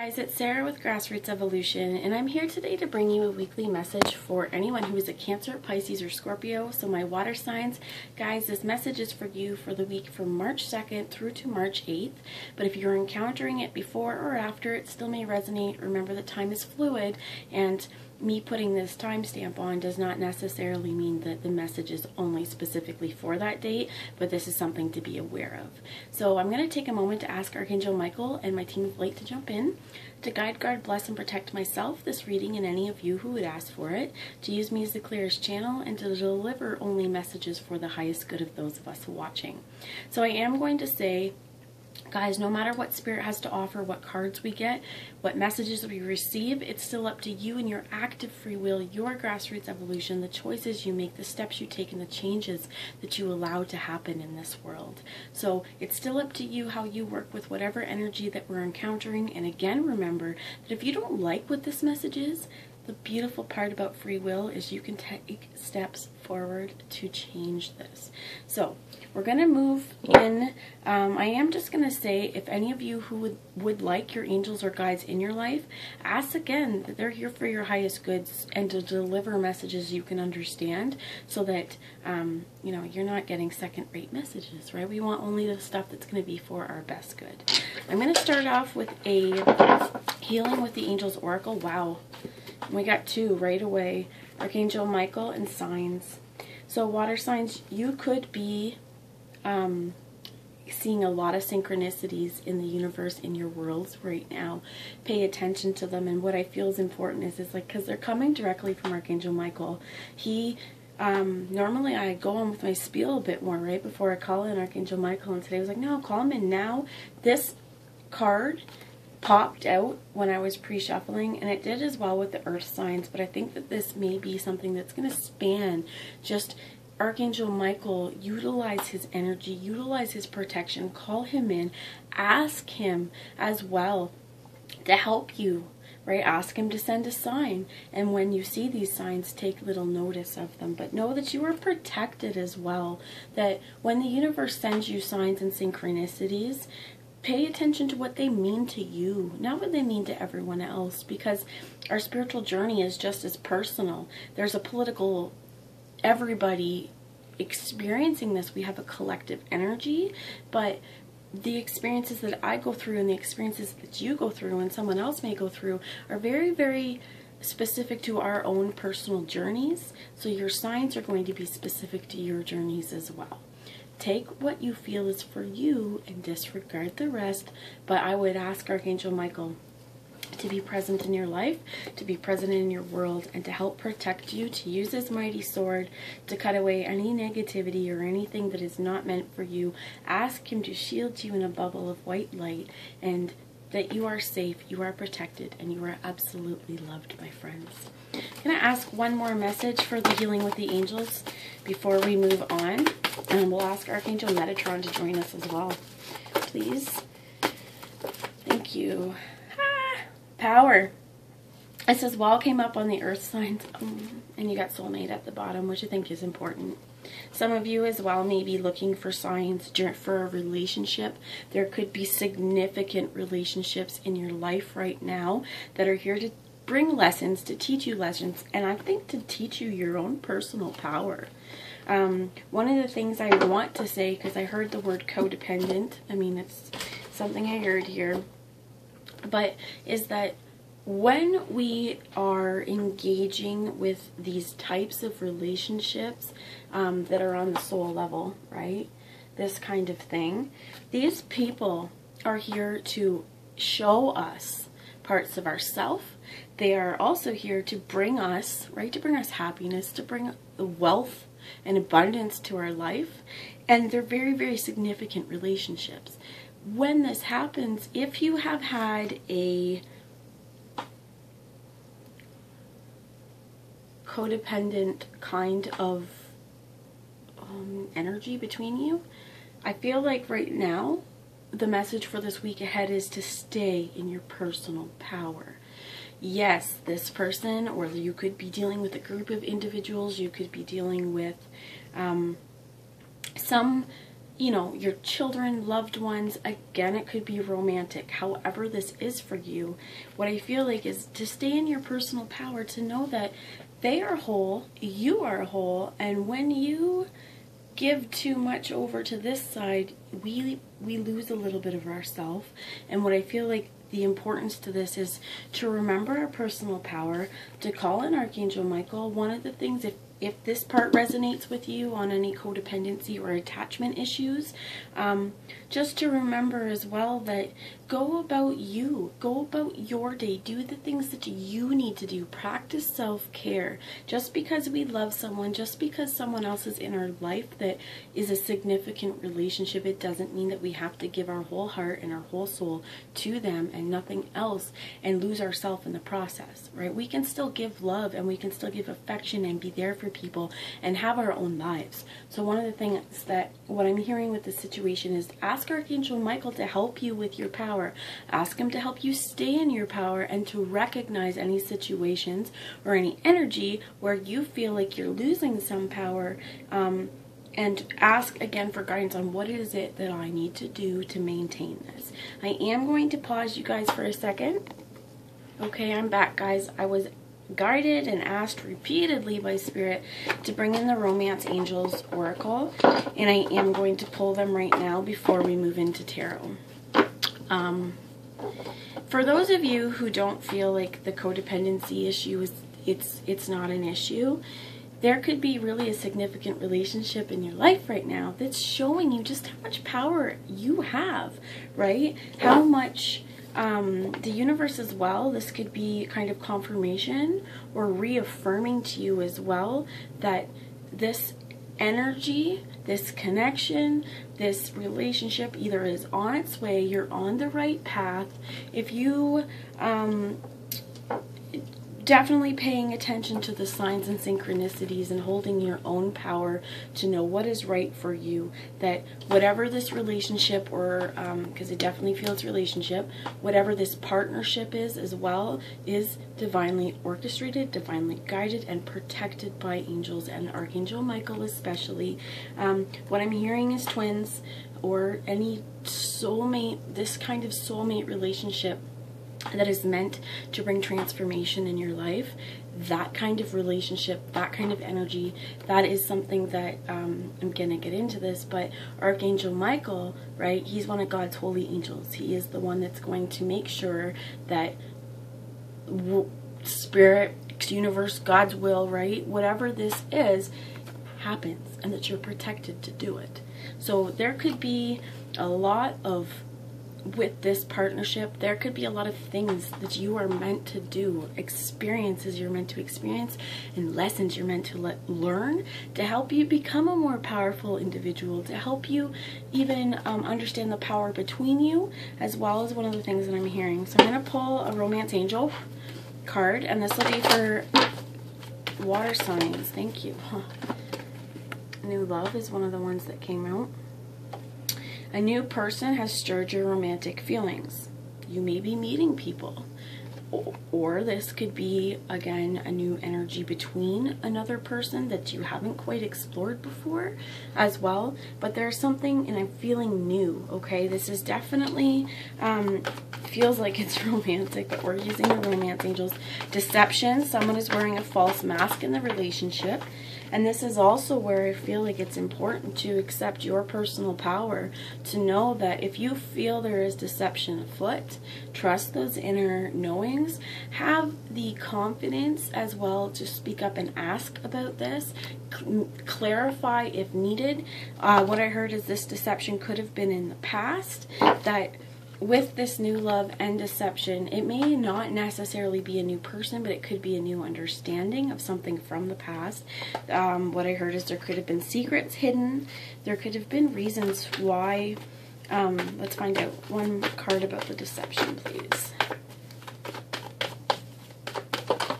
Guys, it's Sarah with Grassroots Evolution, and I'm here today to bring you a weekly message for anyone who is a Cancer, Pisces, or Scorpio. So my water signs, guys, this message is for you for the week from March 2nd through to March 8th. But if you're encountering it before or after, it still may resonate. Remember that time is fluid, and me putting this timestamp on does not necessarily mean that the message is only specifically for that date, but this is something to be aware of. So I'm going to take a moment to ask Archangel Michael and my team of light to jump in, to guide, guard, bless, and protect myself, this reading, and any of you who would ask for it, to use me as the clearest channel, and to deliver only messages for the highest good of those of us watching. So I am going to say, guys, no matter what Spirit has to offer, what cards we get, what messages we receive, it's still up to you and your active free will, your grassroots evolution, the choices you make, the steps you take, and the changes that you allow to happen in this world. So it's still up to you how you work with whatever energy that we're encountering. And again, remember that if you don't like what this message is, the beautiful part about free will is you can take steps forward to change this. So we're going to move in. I am just going to say, if any of you who would like your angels or guides in your life, ask again that they're here for your highest goods and to deliver messages you can understand, so that you know, you're not getting second-rate messages, right? We want only the stuff that's going to be for our best good. I'm going to start off with a Healing with the Angels Oracle. Wow. We got two right away, Archangel Michael and signs. So water signs, you could be seeing a lot of synchronicities in the universe, in your worlds right now. Pay attention to them, and what I feel is important is like, because they're coming directly from Archangel Michael. He normally I go on with my spiel a bit more right before I call in Archangel Michael, and today I was like, no, call him in now. This card popped out when I was pre-shuffling, and it did as well with the earth signs, but I think that this may be something that's going to span just Archangel Michael. Utilize his energy, utilize his protection, call him in, ask him as well to help you, right? Ask him to send a sign, and when you see these signs, take little notice of them, but know that you are protected as well, that when the universe sends you signs and synchronicities, pay attention to what they mean to you, not what they mean to everyone else, because our spiritual journey is just as personal. There's a political, everybody experiencing this. We have a collective energy, but the experiences that I go through and the experiences that you go through and someone else may go through are very, very specific to our own personal journeys. So your signs are going to be specific to your journeys as well. Take what you feel is for you and disregard the rest. But I would ask Archangel Michael to be present in your life, to be present in your world, and to help protect you, to use his mighty sword to cut away any negativity or anything that is not meant for you. Ask him to shield you in a bubble of white light, and that you are safe, you are protected, and you are absolutely loved, my friends. I'm going to ask one more message for the Healing with the Angels before we move on. And we'll ask Archangel Metatron to join us as well, please. Thank you. Power. It says, Wall came up on the earth signs, and you got soulmate at the bottom, which I think is important. Some of you as well may be looking for signs for a relationship. There could be significant relationships in your life right now that are here to bring lessons, to teach you lessons, and I think to teach you your own personal power. One of the things I want to say, because I heard the word codependent, I mean, it's something I heard here, but is that when we are engaging with these types of relationships that are on the soul level, right, this kind of thing, these people are here to show us parts of ourselves. They are also here to bring us, right, to bring us happiness, to bring the wealth and abundance to our life, and they're very, very significant relationships. When this happens, if you have had a codependent kind of energy between you, I feel like right now the message for this week ahead is to stay in your personal power. Yes, this person, or you could be dealing with a group of individuals, you could be dealing with some you know, your children, loved ones. Again, it could be romantic. However this is for you, what I feel like is to stay in your personal power, to know that they are whole, you are whole, and when you give too much over to this side, we lose a little bit of ourself. And what I feel like the importance to this is to remember our personal power, to call in Archangel Michael. One of the things, if this part resonates with you on any codependency or attachment issues, just to remember as well that go about your day, do the things that you need to do, practice self-care. Just because we love someone, just because someone else is in our life that is a significant relationship, it doesn't mean that we have to give our whole heart and our whole soul to them and nothing else and lose ourselves in the process, right? We can still give love and we can still give affection and be there for people and have our own lives. So one of the things that what I'm hearing with this situation is ask Archangel Michael to help you with your power. Ask him to help you stay in your power and to recognize any situations or any energy where you feel like you're losing some power, and ask again for guidance on what is it that I need to do to maintain this. I am going to pause you guys for a second. Okay, I'm back, guys. I was guided and asked repeatedly by Spirit to bring in the Romance Angels Oracle, and I am going to pull them right now before we move into tarot. For those of you who don't feel like the codependency issue is it's not an issue, there could be really a significant relationship in your life right now that's showing you just how much power you have, right? How much the universe as well, this could be kind of confirmation or reaffirming to you as well that this energy, this connection, this relationship either is on its way, you're on the right path. If you definitely paying attention to the signs and synchronicities and holding your own power to know what is right for you, that whatever this relationship or because it definitely feels relationship, whatever this partnership is as well, is divinely orchestrated, divinely guided, and protected by angels and Archangel Michael especially. What I'm hearing is twins or any soulmate, this kind of soulmate relationship that is meant to bring transformation in your life. That kind of relationship, that kind of energy, that is something that I'm gonna get into this, but Archangel Michael, right, he's one of God's holy angels. He is the one that's going to make sure that Spirit, universe, God's will, right, whatever this is, happens, and that you're protected to do it. So there could be a lot of, with this partnership, there could be a lot of things that you are meant to do, experiences you're meant to experience, and lessons you're meant to learn to help you become a more powerful individual, to help you even understand the power between you, as well as one of the things that I'm hearing. So I'm going to pull a Romance Angel card, and this will be for water signs. Thank you. New love is one of the ones that came out. A new person has stirred your romantic feelings. You may be meeting people. Or this could be, again, a new energy between another person that you haven't quite explored before as well. But there's something, and I'm feeling new, okay? This is definitely, feels like it's romantic, but we're using the Romance Angels. Deception. Someone is wearing a false mask in the relationship. And this is also where I feel like it's important to accept your personal power, to know that if you feel there is deception afoot, trust those inner knowings, have the confidence as well to speak up and ask about this, clarify if needed. What I heard is this deception could have been in the past, that with this new love and deception, it may not necessarily be a new person, but it could be a new understanding of something from the past. What I heard is there could have been secrets hidden. There could have been reasons why. Let's find out one card about the deception, please.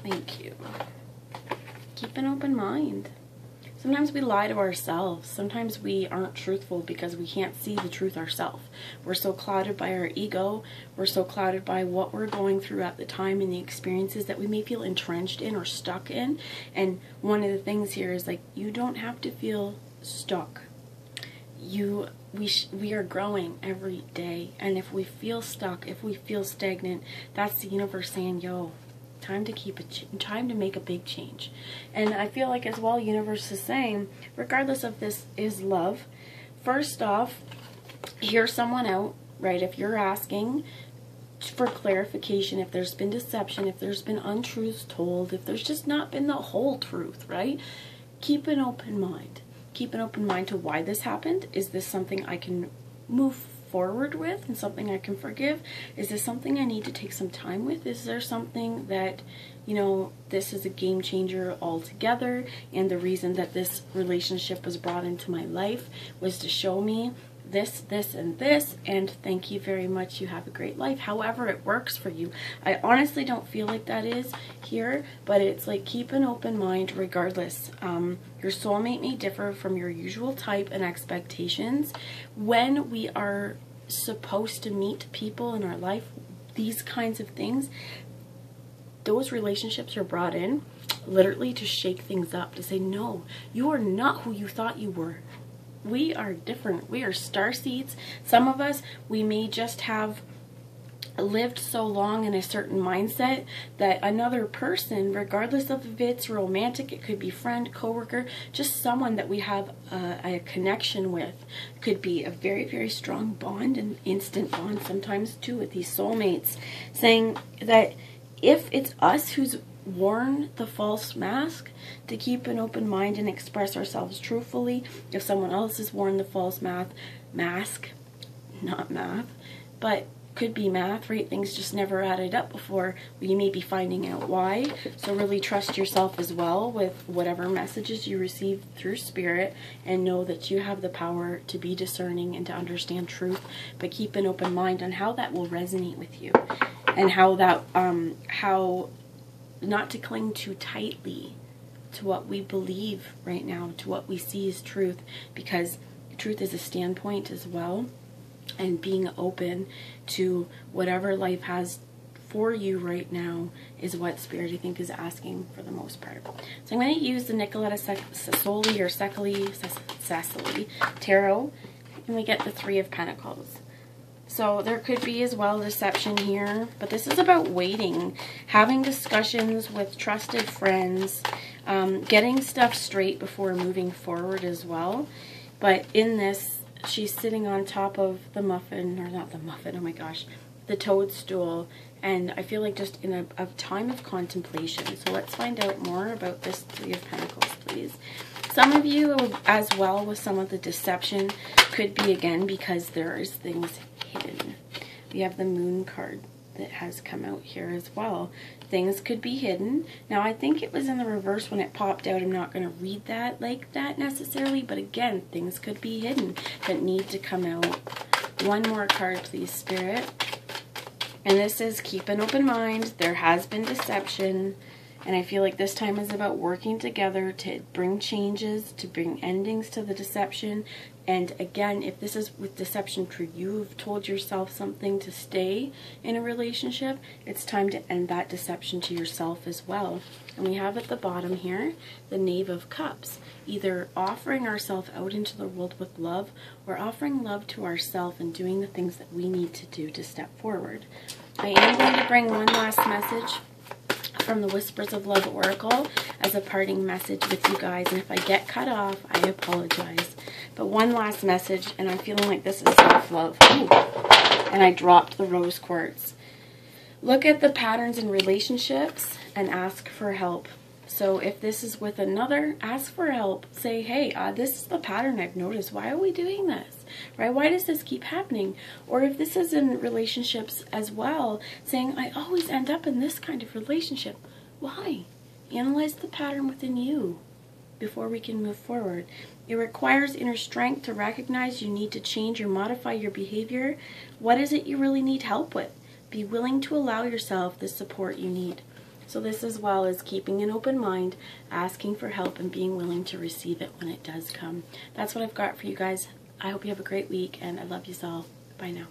Thank you. Keep an open mind. Sometimes we lie to ourselves. Sometimes we aren't truthful because we can't see the truth ourselves. We're so clouded by our ego. We're so clouded by what we're going through at the time and the experiences that we may feel entrenched in or stuck in. And one of the things here is, like, you don't have to feel stuck. we are growing every day. And if we feel stuck, if we feel stagnant, that's the universe saying, yo, time to make a big change. And I feel like as well, universe is saying, regardless of this is love, first off, hear someone out, right? If you're asking for clarification, if there's been deception, if there's been untruths told, if there's just not been the whole truth, right? Keep an open mind. Keep an open mind to why this happened. Is this something I can move forward with and something I can forgive? Is this something I need to take some time with? Is there something that, you know, this is a game changer altogether, and the reason that this relationship was brought into my life was to show me this, this, and this, and thank you very much, you have a great life. However it works for you. I honestly don't feel like that is here, but it's like, keep an open mind regardless. Your soulmate may differ from your usual type and expectations. When we are supposed to meet people in our life, these kinds of things, those relationships are brought in literally to shake things up, to say, no, you are not who you thought you were. We are different. We are starseeds. Some of us, we may just have lived so long in a certain mindset that another person, regardless of if it's romantic, it could be friend, coworker, just someone that we have a connection with, could be a very, very strong bond, an instant bond sometimes too, with these soulmates, saying that if it's us who's worn the false mask, to keep an open mind and express ourselves truthfully. If someone else has worn the false mask, not math, but could be math, right? Things just never added up before. You may be finding out why. So really trust yourself as well with whatever messages you receive through spirit, and know that you have the power to be discerning and to understand truth, but keep an open mind on how that will resonate with you, and how that how not to cling too tightly to what we believe right now, to what we see as truth, because truth is a standpoint as well, and being open to whatever life has for you right now is what Spirit, I think, is asking for the most part. So I'm going to use the Nicoletta Sasoli or Cecily Tarot, and we get the Three of Pentacles. So there could be as well deception here, but this is about waiting, having discussions with trusted friends, getting stuff straight before moving forward as well. But in this, she's sitting on top of the muffin, or not the muffin, oh my gosh, the toadstool, and I feel like just in a time of contemplation. So let's find out more about this Three of Pentacles, please. Some of you, as well, with some of the deception, could be, again, because there is things hidden. We have the Moon card that has come out here as well. Things could be hidden. Now, I think it was in the reverse when it popped out. I'm not going to read that like that necessarily, but again, things could be hidden that need to come out. One more card, please, Spirit. And this is keep an open mind. There has been deception. And I feel like this time is about working together to bring changes, to bring endings to the deception. And again, if this is with deception true, you've told yourself something to stay in a relationship, it's time to end that deception to yourself as well. And we have at the bottom here, the Knave of Cups. Either offering ourselves out into the world with love, or offering love to ourselves and doing the things that we need to do to step forward. I am going to bring one last message from the Whispers of Love Oracle as a parting message with you guys. And if I get cut off, I apologize. But one last message, and I'm feeling like this is self-love. And I dropped the rose quartz. Look at the patterns in relationships and ask for help. So if this is with another, ask for help. Say, hey, this is the pattern I've noticed. Why are we doing this? Right? Why does this keep happening? Or if this is in relationships as well, saying, I always end up in this kind of relationship. Why? Analyze the pattern within you before we can move forward. It requires inner strength to recognize you need to change or modify your behavior. What is it you really need help with? Be willing to allow yourself the support you need. So this as well is keeping an open mind, asking for help, and being willing to receive it when it does come. That's what I've got for you guys. I hope you have a great week, and I love you all. Bye now.